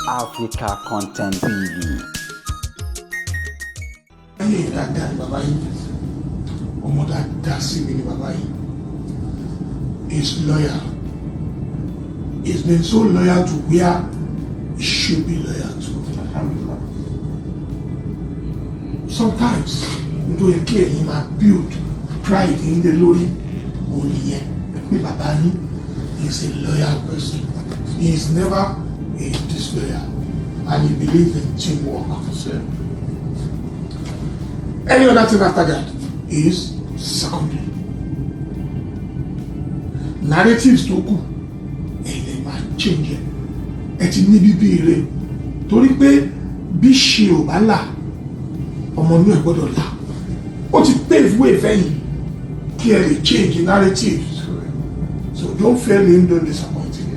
Africa Content TV. Ayé dáadáa ni bàbá yìí, ọmọ dáadáa sí mi ni bàbá yìí. He's loyal. He's been so loyal to where he should be loyal to. Sometimes, nítorí kí ẹ̀yin máa build pride in the lórí òní yẹn pé bàbá yìí is a loyal person. He is never a disloyal and he believes in teamwork. Any other thing after that is secondary. Narratives tó kù ẹ̀yin lè máa change ẹ̀ ti ní bíbí rẹ̀ torí pé bí ṣe ò bá là ọmọ inú ẹ̀ gbọ́dọ̀ là ó ti pave way fẹ́yìn kí ẹ lè change narratives so don't fail him, don't disappoint him.